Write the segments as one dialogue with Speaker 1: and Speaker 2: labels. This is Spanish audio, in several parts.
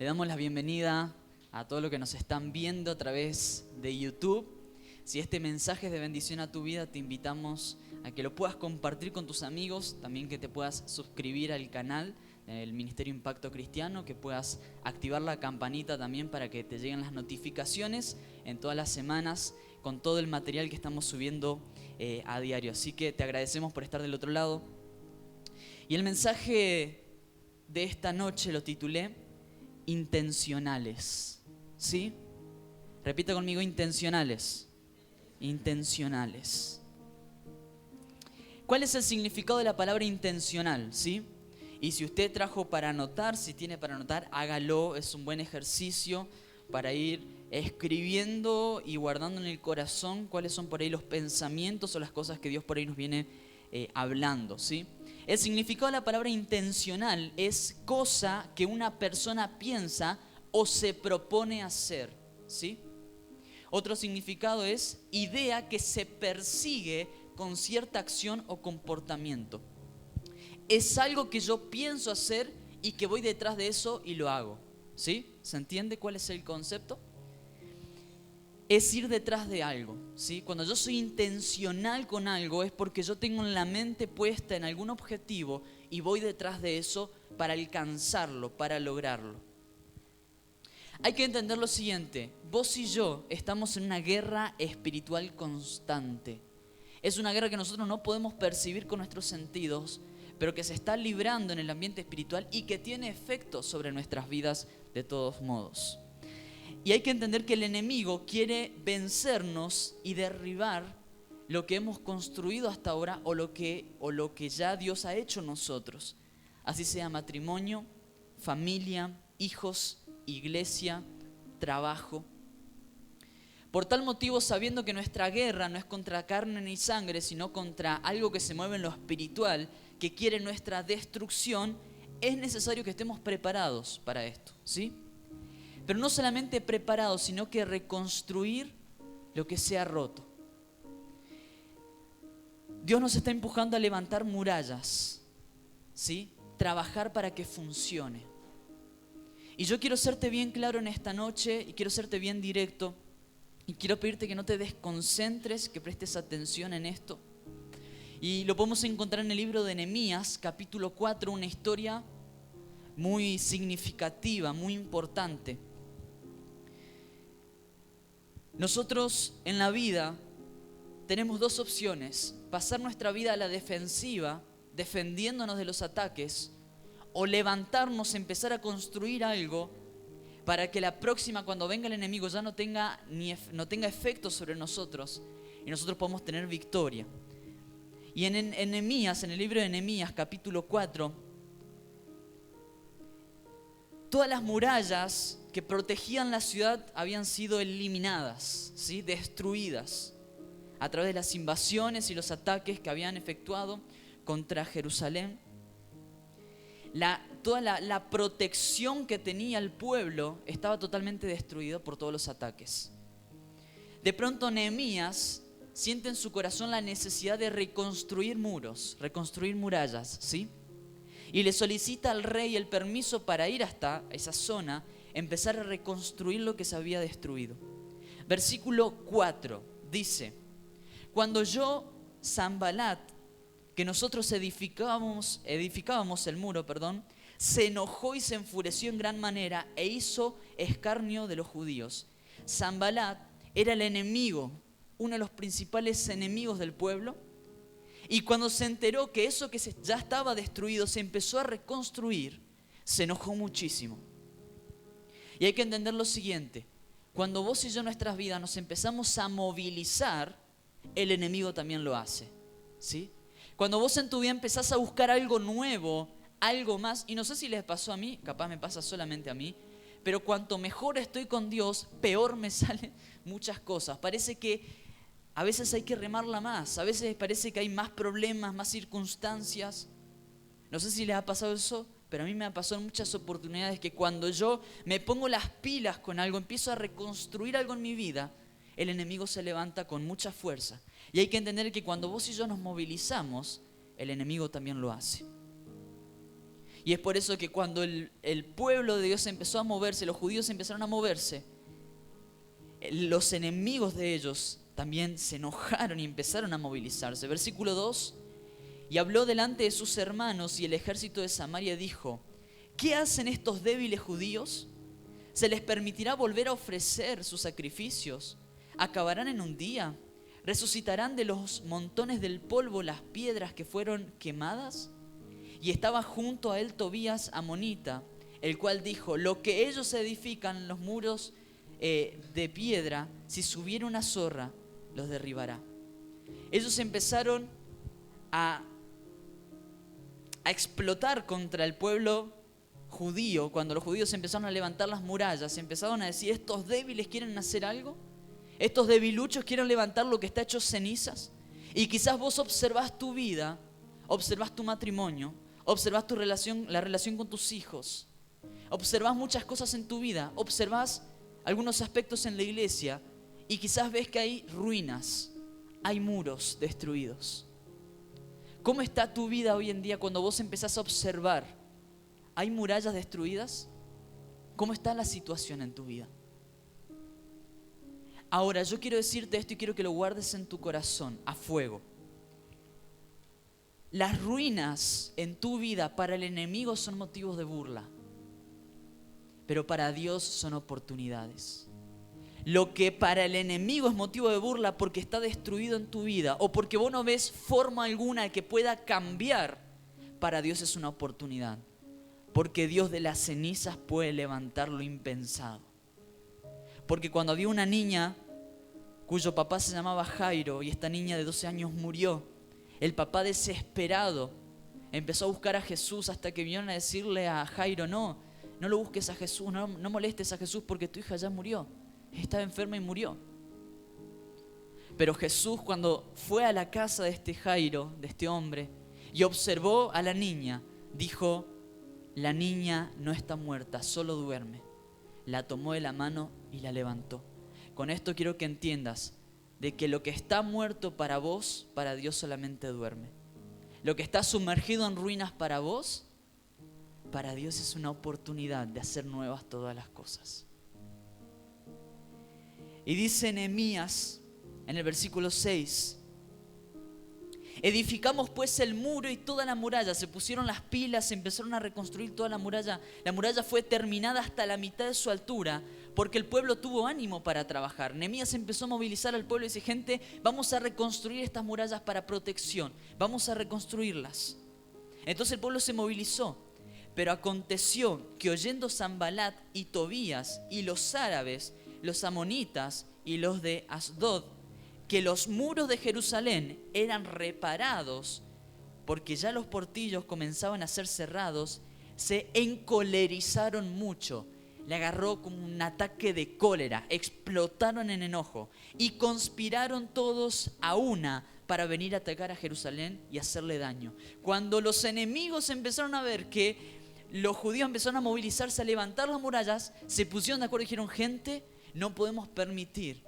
Speaker 1: Le damos la bienvenida a todos los que nos están viendo a través de YouTube. Si este mensaje es de bendición a tu vida, te invitamos a que lo puedas compartir con tus amigos, también que te puedas suscribir al canal del Ministerio Impacto Cristiano, que puedas activar la campanita también para que te lleguen las notificaciones en todas las semanas con todo el material que estamos subiendo a diario. Así que te agradecemos por estar del otro lado. Y el mensaje de esta noche lo titulé Intencionales. ¿Sí? Repita conmigo, intencionales. Intencionales. ¿Cuál es el significado de la palabra intencional? ¿Sí? Y si usted trajo para anotar, si tiene para anotar, hágalo. Es un buen ejercicio para ir escribiendo y guardando en el corazón cuáles son por ahí los pensamientos o las cosas que Dios por ahí nos viene hablando, ¿sí? El significado de la palabra intencional es cosa que una persona piensa o se propone hacer, ¿sí? Otro significado es idea que se persigue con cierta acción o comportamiento. Es algo que yo pienso hacer y que voy detrás de eso y lo hago, ¿sí? ¿Se entiende cuál es el concepto? Es ir detrás de algo, ¿sí? Cuando yo soy intencional con algo es porque yo tengo la mente puesta en algún objetivo y voy detrás de eso para alcanzarlo, para lograrlo. Hay que entender lo siguiente: vos y yo estamos en una guerra espiritual constante. Es una guerra que nosotros no podemos percibir con nuestros sentidos, pero que se está librando en el ambiente espiritual y que tiene efectos sobre nuestras vidas de todos modos. Y hay que entender que el enemigo quiere vencernos y derribar lo que hemos construido hasta ahora o lo que ya Dios ha hecho en nosotros. Así sea matrimonio, familia, hijos, iglesia, trabajo. Por tal motivo, sabiendo que nuestra guerra no es contra carne ni sangre, sino contra algo que se mueve en lo espiritual, que quiere nuestra destrucción, es necesario que estemos preparados para esto, ¿sí? Pero no solamente preparados, sino que reconstruir lo que se ha roto. Dios nos está empujando a levantar murallas, ¿sí? Trabajar para que funcione. Y yo quiero serte bien claro en esta noche y quiero serte bien directo y quiero pedirte que no te desconcentres, que prestes atención en esto. Y lo podemos encontrar en el libro de Nehemías, capítulo 4, una historia muy significativa, muy importante. Nosotros en la vida tenemos dos opciones: pasar nuestra vida a la defensiva, defendiéndonos de los ataques, o levantarnos, empezar a construir algo para que la próxima, cuando venga el enemigo, ya no tenga efecto sobre nosotros y nosotros podamos tener victoria. Y en Nehemías, en el libro de Nehemías, capítulo 4, todas las murallas que protegían la ciudad habían sido eliminadas, ¿sí? Destruidas a través de las invasiones y los ataques que habían efectuado contra Jerusalén. Toda la protección que tenía el pueblo estaba totalmente destruida por todos los ataques. De pronto Nehemías siente en su corazón la necesidad de reconstruir muros, reconstruir murallas, ¿sí? Y le solicita al rey el permiso para ir hasta esa zona, empezar a reconstruir lo que se había destruido. Versículo 4 dice: cuando yo, Sanbalat, que nosotros edificábamos el muro, se enojó y se enfureció en gran manera e hizo escarnio de los judíos. Sanbalat era el enemigo, uno de los principales enemigos del pueblo. Y cuando se enteró que eso que ya estaba destruido se empezó a reconstruir, se enojó muchísimo. Y hay que entender lo siguiente: cuando vos y yo en nuestras vidas nos empezamos a movilizar, el enemigo también lo hace, ¿sí? Cuando vos en tu vida empezás a buscar algo nuevo, algo más, y no sé si les pasó a mí, capaz me pasa solamente a mí, pero cuanto mejor estoy con Dios, peor me salen muchas cosas. Parece que a veces hay que remarla más, a veces parece que hay más problemas, más circunstancias. No sé si les ha pasado eso, pero a mí me ha pasado en muchas oportunidades que cuando yo me pongo las pilas con algo, empiezo a reconstruir algo en mi vida, el enemigo se levanta con mucha fuerza. Y hay que entender que cuando vos y yo nos movilizamos, el enemigo también lo hace. Y es por eso que cuando el pueblo de Dios empezó a moverse, los judíos empezaron a moverse, los enemigos de ellos también se enojaron y empezaron a movilizarse. Versículo 2. Y habló delante de sus hermanos y el ejército de Samaria dijo: ¿qué hacen estos débiles judíos? ¿Se les permitirá volver a ofrecer sus sacrificios? ¿Acabarán en un día? ¿Resucitarán de los montones del polvo las piedras que fueron quemadas? Y estaba junto a él Tobías amonita, el cual dijo: lo que ellos edifican, los muros de piedra, si subiera una zorra, los derribará. Ellos empezaron a explotar contra el pueblo judío. Cuando los judíos empezaron a levantar las murallas, empezaron a decir: estos débiles quieren hacer algo, estos debiluchos quieren levantar lo que está hecho cenizas. Y quizás vos observás tu vida, observás tu matrimonio, observás la relación con tus hijos, observás muchas cosas en tu vida, observás algunos aspectos en la iglesia y quizás ves que hay ruinas, hay muros destruidos. ¿Cómo está tu vida hoy en día cuando vos empezás a observar? ¿Hay murallas destruidas? ¿Cómo está la situación en tu vida? Ahora, yo quiero decirte esto y quiero que lo guardes en tu corazón, a fuego. Las ruinas en tu vida para el enemigo son motivos de burla, pero para Dios son oportunidades. Lo que para el enemigo es motivo de burla porque está destruido en tu vida o porque vos no ves forma alguna de que pueda cambiar, para Dios es una oportunidad. Porque Dios de las cenizas puede levantar lo impensado. Porque cuando había una niña cuyo papá se llamaba Jairo y esta niña de 12 años murió, el papá desesperado empezó a buscar a Jesús hasta que vinieron a decirle a Jairo: no lo busques a Jesús, no molestes a Jesús porque tu hija ya murió. Estaba enferma y murió. Pero Jesús, cuando fue a la casa de este Jairo, de este hombre, y observó a la niña, dijo: la niña no está muerta, solo duerme. La tomó de la mano y la levantó. Con esto quiero que entiendas de que lo que está muerto para vos, para Dios solamente duerme. Lo que está sumergido en ruinas para vos, para Dios es una oportunidad de hacer nuevas todas las cosas. Y dice Nehemías en el versículo 6: edificamos pues el muro y toda la muralla. Se pusieron las pilas, se empezaron a reconstruir toda la muralla. La muralla fue terminada hasta la mitad de su altura porque el pueblo tuvo ánimo para trabajar. Nehemías empezó a movilizar al pueblo y dice: gente, vamos a reconstruir estas murallas para protección, vamos a reconstruirlas. Entonces el pueblo se movilizó. Pero aconteció que oyendo Sanbalat y Tobías y los árabes, los amonitas y los de Asdod, que los muros de Jerusalén eran reparados porque ya los portillos comenzaban a ser cerrados, se encolerizaron mucho. Le agarró como un ataque de cólera, explotaron en enojo y conspiraron todos a una para venir a atacar a Jerusalén y hacerle daño. Cuando los enemigos empezaron a ver que los judíos empezaron a movilizarse, a levantar las murallas, se pusieron de acuerdo y dijeron: gente, no podemos permitir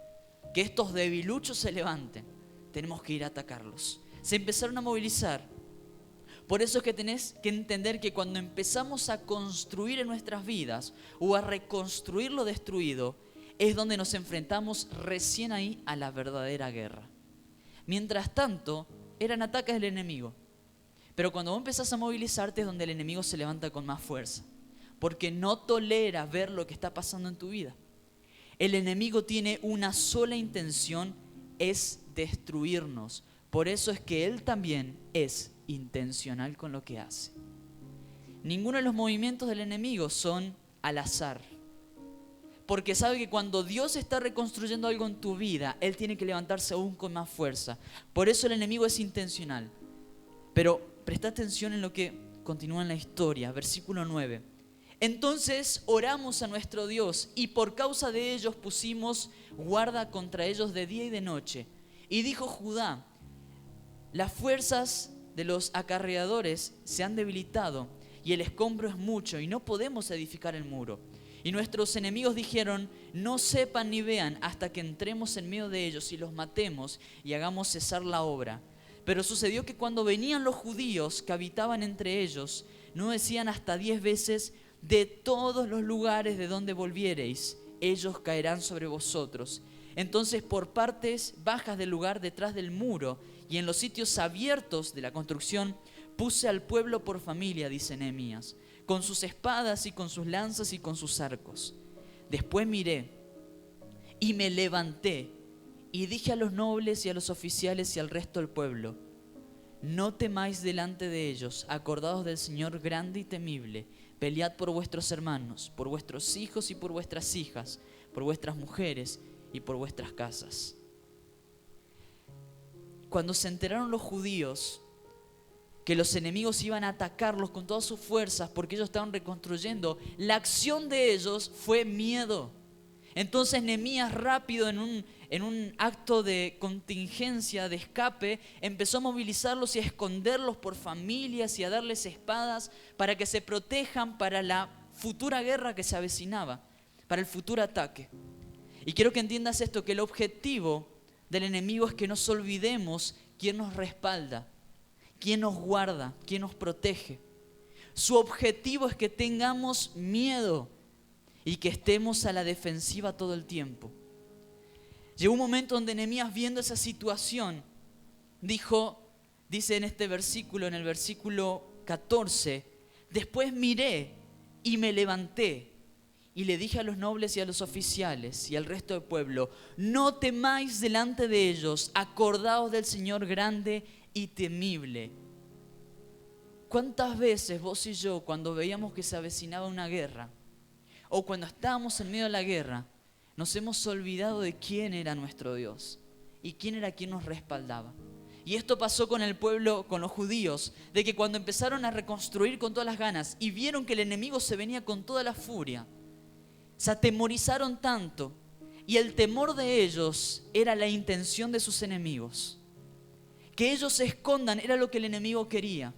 Speaker 1: que estos debiluchos se levanten, tenemos que ir a atacarlos. Se empezaron a movilizar. Por eso es que tenés que entender que cuando empezamos a construir en nuestras vidas o a reconstruir lo destruido, es donde nos enfrentamos recién ahí a la verdadera guerra. Mientras tanto, eran ataques del enemigo. Pero cuando vos empezás a movilizarte es donde el enemigo se levanta con más fuerza, porque no tolera ver lo que está pasando en tu vida. El enemigo tiene una sola intención, es destruirnos. Por eso es que él también es intencional con lo que hace. Ninguno de los movimientos del enemigo son al azar, porque sabe que cuando Dios está reconstruyendo algo en tu vida, él tiene que levantarse aún con más fuerza. Por eso el enemigo es intencional. Pero presta atención en lo que continúa en la historia, versículo 9. Entonces oramos a nuestro Dios y por causa de ellos pusimos guarda contra ellos de día y de noche. Y dijo Judá: las fuerzas de los acarreadores se han debilitado y el escombro es mucho y no podemos edificar el muro. Y nuestros enemigos dijeron: no sepan ni vean hasta que entremos en medio de ellos y los matemos y hagamos cesar la obra. Pero sucedió que cuando venían los judíos que habitaban entre ellos, no decían hasta 10 veces: de todos los lugares de donde volviereis, ellos caerán sobre vosotros. Entonces por partes bajas del lugar detrás del muro y en los sitios abiertos de la construcción puse al pueblo por familia, dice Nehemías, con sus espadas y con sus lanzas y con sus arcos. Después miré y me levanté y dije a los nobles y a los oficiales y al resto del pueblo: no temáis delante de ellos, acordaos del Señor grande y temible. Pelead por vuestros hermanos, por vuestros hijos y por vuestras hijas, por vuestras mujeres y por vuestras casas. Cuando se enteraron los judíos que los enemigos iban a atacarlos con todas sus fuerzas porque ellos estaban reconstruyendo, la acción de ellos fue miedo. Entonces Nehemías, rápido, en un acto de contingencia, de escape, empezó a movilizarlos y a esconderlos por familias y a darles espadas para que se protejan para la futura guerra que se avecinaba, para el futuro ataque. Y quiero que entiendas esto, que el objetivo del enemigo es que nos olvidemos quién nos respalda, quién nos guarda, quién nos protege. Su objetivo es que tengamos miedo y que estemos a la defensiva todo el tiempo. Llegó un momento donde Nehemías, viendo esa situación, dice en este versículo, en el versículo 14, después miré y me levanté y le dije a los nobles y a los oficiales y al resto del pueblo: no temáis delante de ellos, acordaos del Señor grande y temible. ¿Cuántas veces vos y yo, cuando veíamos que se avecinaba una guerra, o cuando estábamos en medio de la guerra, nos hemos olvidado de quién era nuestro Dios y quién era quien nos respaldaba? Y esto pasó con el pueblo, con los judíos, de que cuando empezaron a reconstruir con todas las ganas y vieron que el enemigo se venía con toda la furia, se atemorizaron tanto, y el temor de ellos era la intención de sus enemigos. Que ellos se escondan era lo que el enemigo quería.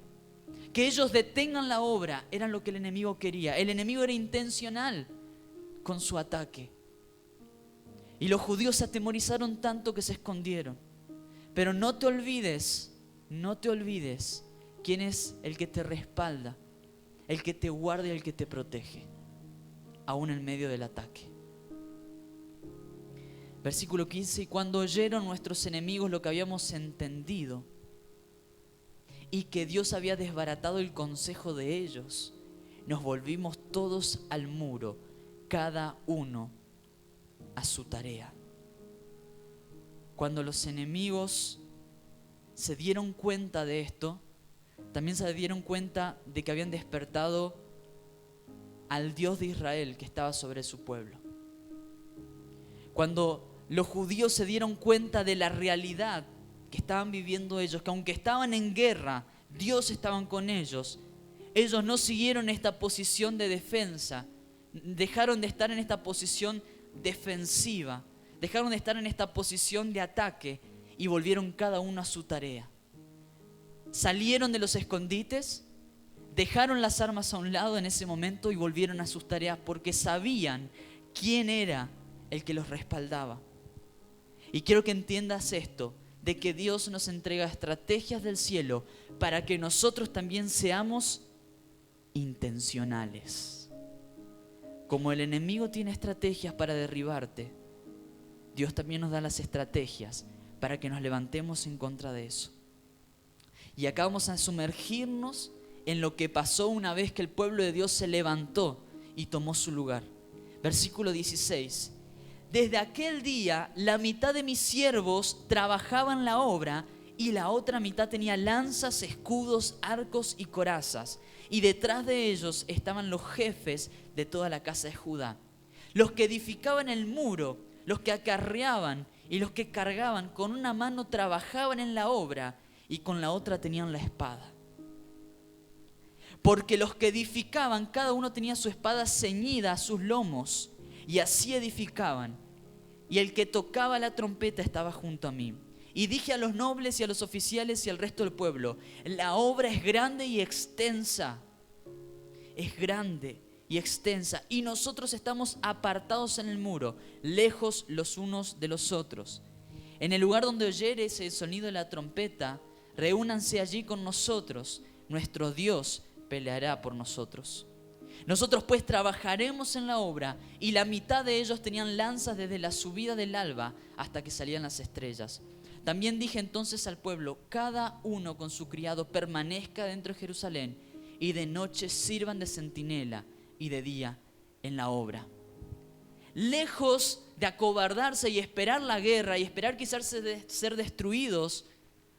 Speaker 1: Que ellos detengan la obra era lo que el enemigo quería. El enemigo era intencional con su ataque. Y los judíos se atemorizaron tanto que se escondieron. Pero no te olvides quién es el que te respalda, el que te guarda y el que te protege, aún en medio del ataque. Versículo 15: y cuando oyeron nuestros enemigos lo que habíamos entendido y que Dios había desbaratado el consejo de ellos, nos volvimos todos al muro, cada uno a su tarea. Cuando los enemigos se dieron cuenta de esto, también se dieron cuenta de que habían despertado al Dios de Israel que estaba sobre su pueblo. Cuando los judíos se dieron cuenta de la realidad que estaban viviendo ellos, que aunque estaban en guerra, Dios estaba con ellos, ellos no siguieron esta posición de defensa, dejaron de estar en esta posición defensiva, dejaron de estar en esta posición de ataque y volvieron cada uno a su tarea. Salieron de los escondites, dejaron las armas a un lado en ese momento y volvieron a sus tareas porque sabían quién era el que los respaldaba. Y quiero que entiendas esto, de que Dios nos entrega estrategias del cielo para que nosotros también seamos intencionales. Como el enemigo tiene estrategias para derribarte, Dios también nos da las estrategias para que nos levantemos en contra de eso. Y acá vamos a sumergirnos en lo que pasó una vez que el pueblo de Dios se levantó y tomó su lugar. Versículo 16. Desde aquel día la mitad de mis siervos trabajaban la obra y la otra mitad tenía lanzas, escudos, arcos y corazas. Y detrás de ellos estaban los jefes de toda la casa de Judá. Los que edificaban el muro, los que acarreaban y los que cargaban, con una mano trabajaban en la obra y con la otra tenían la espada. Porque los que edificaban, cada uno tenía su espada ceñida a sus lomos, y así edificaban. Y el que tocaba la trompeta estaba junto a mí. Y dije a los nobles y a los oficiales y al resto del pueblo: la obra es grande y extensa. Es grande y extensa. Y nosotros estamos apartados en el muro, lejos los unos de los otros. En el lugar donde oyeres el sonido de la trompeta, reúnanse allí con nosotros. Nuestro Dios peleará por nosotros. Nosotros pues trabajaremos en la obra, y la mitad de ellos tenían lanzas desde la subida del alba hasta que salían las estrellas. También dije entonces al pueblo: cada uno con su criado permanezca dentro de Jerusalén, y de noche sirvan de centinela, y de día en la obra. Lejos de acobardarse y esperar la guerra y esperar quizás ser destruidos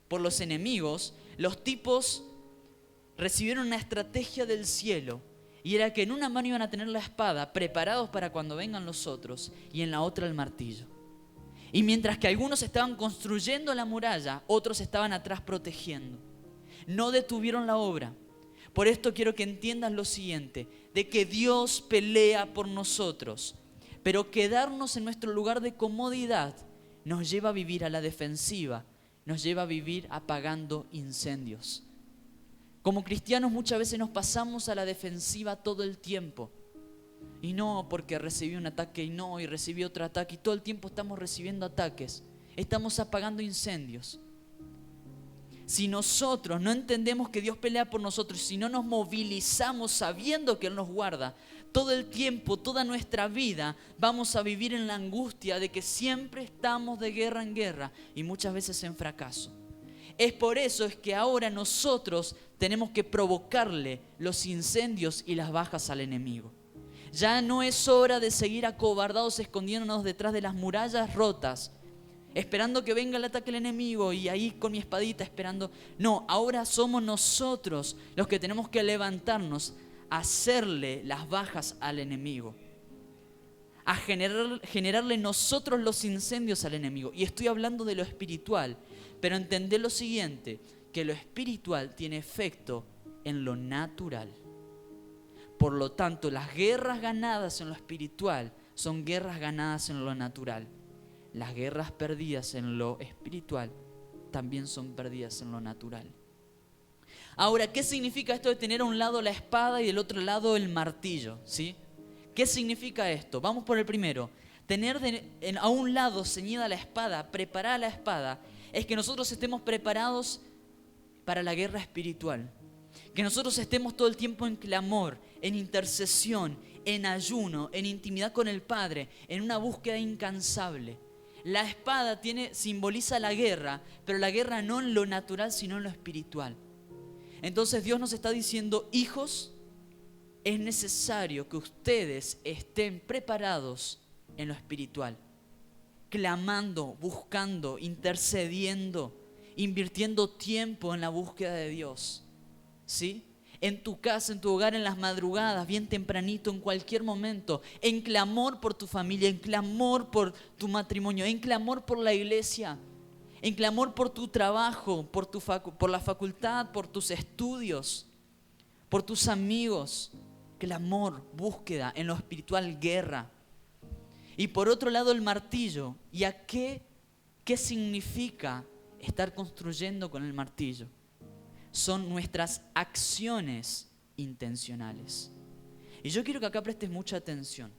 Speaker 1: por los enemigos, los tipos recibieron una estrategia del cielo, y era que en una mano iban a tener la espada, preparados para cuando vengan los otros, y en la otra el martillo. Y mientras que algunos estaban construyendo la muralla, otros estaban atrás protegiendo. No detuvieron la obra. Por esto quiero que entiendas lo siguiente, de que Dios pelea por nosotros, pero quedarnos en nuestro lugar de comodidad nos lleva a vivir a la defensiva, nos lleva a vivir apagando incendios. Como cristianos muchas veces nos pasamos a la defensiva todo el tiempo. Y no porque recibí un ataque y recibí otro ataque, y todo el tiempo estamos recibiendo ataques. Estamos apagando incendios. Si nosotros no entendemos que Dios pelea por nosotros, si no nos movilizamos sabiendo que Él nos guarda, todo el tiempo, toda nuestra vida, vamos a vivir en la angustia de que siempre estamos de guerra en guerra y muchas veces en fracaso. Es por eso es que ahora nosotros tenemos que provocarle los incendios y las bajas al enemigo. Ya no es hora de seguir acobardados, escondiéndonos detrás de las murallas rotas, esperando que venga el ataque del enemigo y ahí con mi espadita esperando. No, ahora somos nosotros los que tenemos que levantarnos a hacerle las bajas al enemigo, a generarle nosotros los incendios al enemigo. Y estoy hablando de lo espiritual, pero entendé lo siguiente, que lo espiritual tiene efecto en lo natural. Por lo tanto, las guerras ganadas en lo espiritual son guerras ganadas en lo natural. Las guerras perdidas en lo espiritual también son perdidas en lo natural. Ahora, ¿qué significa esto de tener a un lado la espada y del otro lado el martillo? ¿Sí? ¿Qué significa esto? Vamos por el primero. Tener a un lado ceñida la espada, preparada la espada, es que nosotros estemos preparados para la guerra espiritual. Que nosotros estemos todo el tiempo en clamor, en intercesión, en ayuno, en intimidad con el Padre, en una búsqueda incansable. La espada simboliza la guerra, pero la guerra no en lo natural, sino en lo espiritual. Entonces Dios nos está diciendo: hijos, es necesario que ustedes estén preparados en lo espiritual, clamando, buscando, intercediendo, invirtiendo tiempo en la búsqueda de Dios. ¿Sí? En tu casa, en tu hogar, en las madrugadas, bien tempranito, en cualquier momento, en clamor por tu familia, en clamor por tu matrimonio, en clamor por la iglesia, en clamor por tu trabajo, por la facultad, por tus estudios, por tus amigos. Clamor, búsqueda, en lo espiritual, guerra. Y por otro lado el martillo. ¿Y a qué significa estar construyendo con el martillo? Son nuestras acciones intencionales. Y yo quiero que acá prestes mucha atención.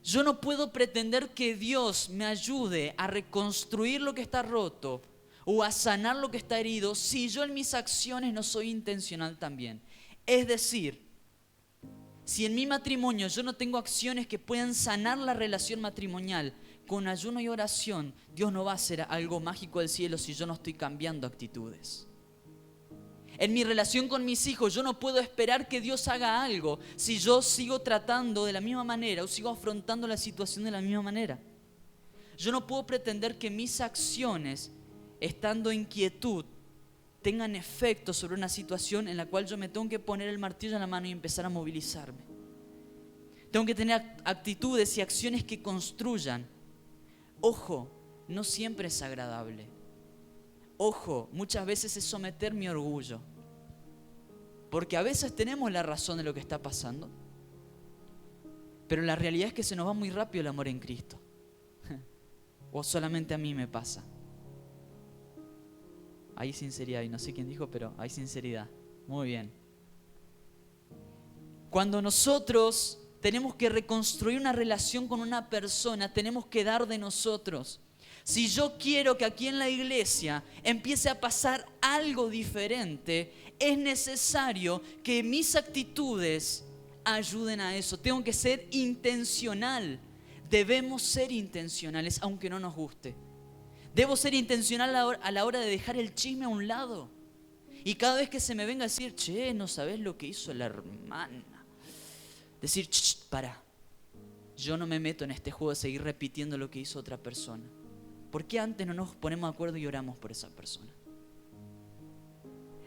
Speaker 1: Yo no puedo pretender que Dios me ayude a reconstruir lo que está roto o a sanar lo que está herido si yo en mis acciones no soy intencional también. Es decir, si en mi matrimonio yo no tengo acciones que puedan sanar la relación matrimonial con ayuno y oración, Dios no va a hacer algo mágico del cielo si yo no estoy cambiando actitudes. En mi relación con mis hijos, yo no puedo esperar que Dios haga algo si yo sigo tratando de la misma manera o sigo afrontando la situación de la misma manera. Yo no puedo pretender que mis acciones, estando en quietud, tengan efecto sobre una situación en la cual yo me tengo que poner el martillo en la mano y empezar a movilizarme. Tengo que tener actitudes y acciones que construyan. Ojo, no siempre es agradable. Ojo, muchas veces es someter mi orgullo. Porque a veces tenemos la razón de lo que está pasando. Pero la realidad es que se nos va muy rápido el amor en Cristo. O solamente a mí me pasa. Hay sinceridad, y no sé quién dijo, pero hay sinceridad. Muy bien. Cuando nosotros tenemos que reconstruir una relación con una persona, tenemos que dar de nosotros. Si yo quiero que aquí en la iglesia empiece a pasar algo diferente, es necesario que mis actitudes ayuden a eso. Tengo que ser intencional. Debemos ser intencionales, aunque no nos guste. Debo ser intencional a la hora de dejar el chisme a un lado. Y cada vez que se me venga a decir, che, no sabés lo que hizo la hermana. Decir, pará. Yo no me meto en este juego de seguir repitiendo lo que hizo otra persona. ¿Por qué antes no nos ponemos de acuerdo y oramos por esa persona?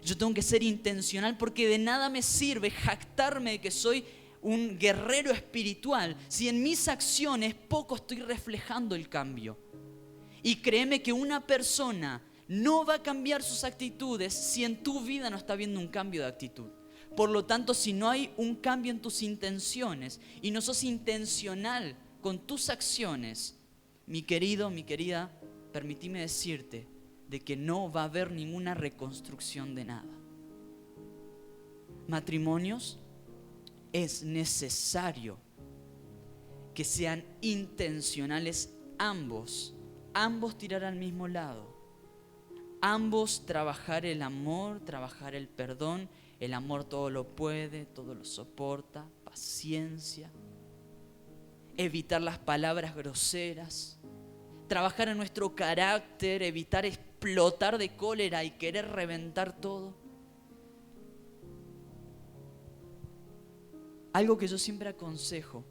Speaker 1: Yo tengo que ser intencional porque de nada me sirve jactarme de que soy un guerrero espiritual si en mis acciones poco estoy reflejando el cambio. Y créeme que una persona no va a cambiar sus actitudes si en tu vida no está habiendo un cambio de actitud. Por lo tanto, si no hay un cambio en tus intenciones y no sos intencional con tus acciones, mi querido, mi querida, permíteme decirte de que no va a haber ninguna reconstrucción de nada. Matrimonios, es necesario que sean intencionales ambos tirar al mismo lado, ambos trabajar el amor, trabajar el perdón. El amor todo lo puede, todo lo soporta, paciencia, evitar las palabras groseras, trabajar en nuestro carácter, evitar explotar de cólera y querer reventar todo. Algo que yo siempre aconsejo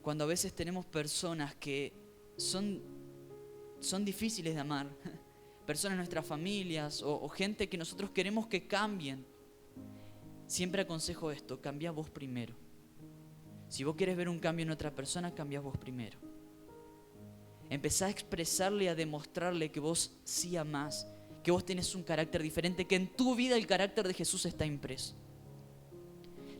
Speaker 1: cuando a veces tenemos personas que son difíciles de amar, personas de nuestras familias o gente que nosotros queremos que cambien, siempre aconsejo esto: cambia vos primero. Si vos querés ver un cambio en otra persona, cambia vos primero. Empezá a expresarle y a demostrarle que vos sí amás, que vos tenés un carácter diferente, que en tu vida el carácter de Jesús está impreso.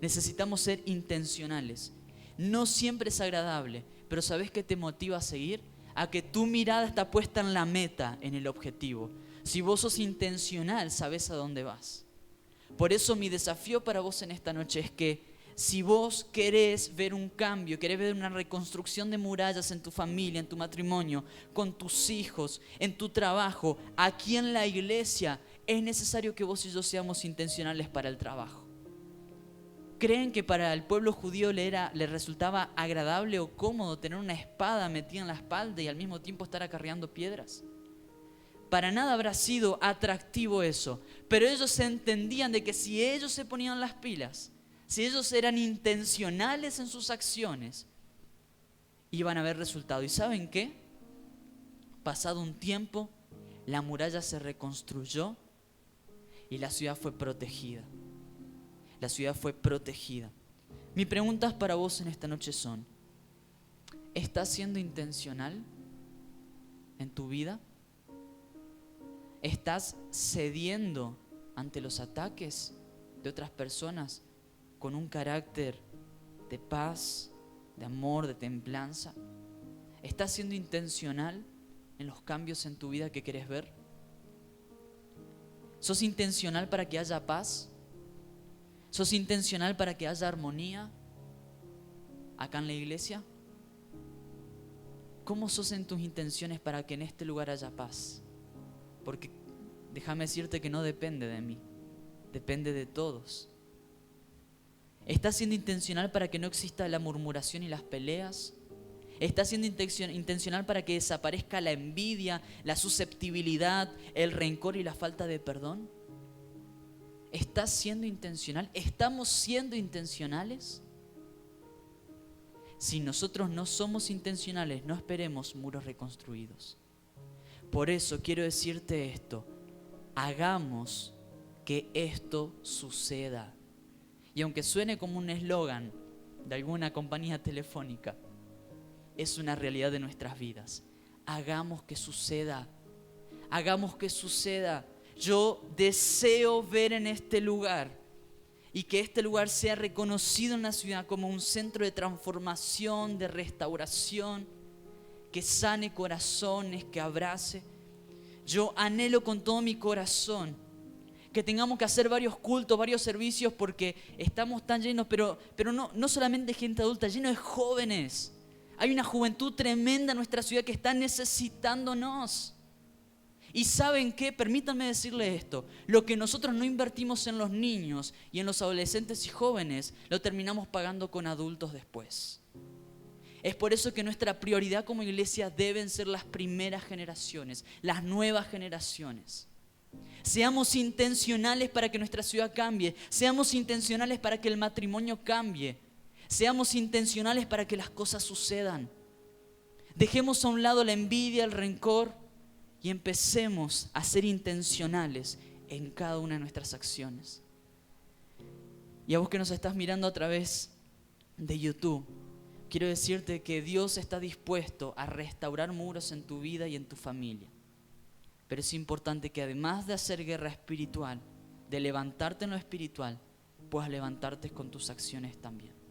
Speaker 1: Necesitamos ser intencionales. No siempre es agradable, pero ¿sabés qué te motiva a seguir? A que tu mirada está puesta en la meta, en el objetivo. Si vos sos intencional, sabés a dónde vas. Por eso mi desafío para vos en esta noche es que si vos querés ver un cambio, querés ver una reconstrucción de murallas en tu familia, en tu matrimonio, con tus hijos, en tu trabajo, aquí en la iglesia, es necesario que vos y yo seamos intencionales para el trabajo. ¿Creen que para el pueblo judío le resultaba agradable o cómodo tener una espada metida en la espalda y al mismo tiempo estar acarreando piedras? Para nada habrá sido atractivo eso, pero ellos entendían de que si ellos se ponían las pilas, si ellos eran intencionales en sus acciones, iban a ver resultado. ¿Y saben qué? Pasado un tiempo, la muralla se reconstruyó y la ciudad fue protegida. La ciudad fue protegida. Mis preguntas para vos en esta noche son: ¿estás siendo intencional en tu vida? ¿Estás cediendo ante los ataques de otras personas con un carácter de paz, de amor, de templanza? ¿Estás siendo intencional en los cambios en tu vida que querés ver? ¿Sos intencional para que haya paz? ¿Sos intencional para que haya armonía acá en la iglesia? ¿Cómo sos en tus intenciones para que en este lugar haya paz? Porque déjame decirte que no depende de mí, depende de todos. ¿Estás siendo intencional para que no exista la murmuración y las peleas? ¿Estás siendo intencional para que desaparezca la envidia, la susceptibilidad, el rencor y la falta de perdón? ¿Estás siendo intencional? ¿Estamos siendo intencionales? Si nosotros no somos intencionales, no esperemos muros reconstruidos. Por eso quiero decirte esto: hagamos que esto suceda. Y aunque suene como un eslogan de alguna compañía telefónica, es una realidad de nuestras vidas. Hagamos que suceda. Hagamos que suceda. Yo deseo ver en este lugar y que este lugar sea reconocido en la ciudad como un centro de transformación, de restauración, que sane corazones, que abrace. Yo anhelo con todo mi corazón que tengamos que hacer varios cultos, varios servicios, porque estamos tan llenos, pero no solamente de gente adulta, lleno de jóvenes. Hay una juventud tremenda en nuestra ciudad que está necesitándonos. Y ¿saben qué? Permítanme decirles esto. Lo que nosotros no invertimos en los niños y en los adolescentes y jóvenes, lo terminamos pagando con adultos después. Es por eso que nuestra prioridad como iglesia deben ser las primeras generaciones, las nuevas generaciones. Seamos intencionales para que nuestra ciudad cambie. Seamos intencionales para que el matrimonio cambie. Seamos intencionales para que las cosas sucedan. Dejemos a un lado la envidia, el rencor y empecemos a ser intencionales en cada una de nuestras acciones. Y a vos que nos estás mirando a través de YouTube, quiero decirte que Dios está dispuesto a restaurar muros en tu vida y en tu familia. Pero es importante que además de hacer guerra espiritual, de levantarte en lo espiritual, puedas levantarte con tus acciones también.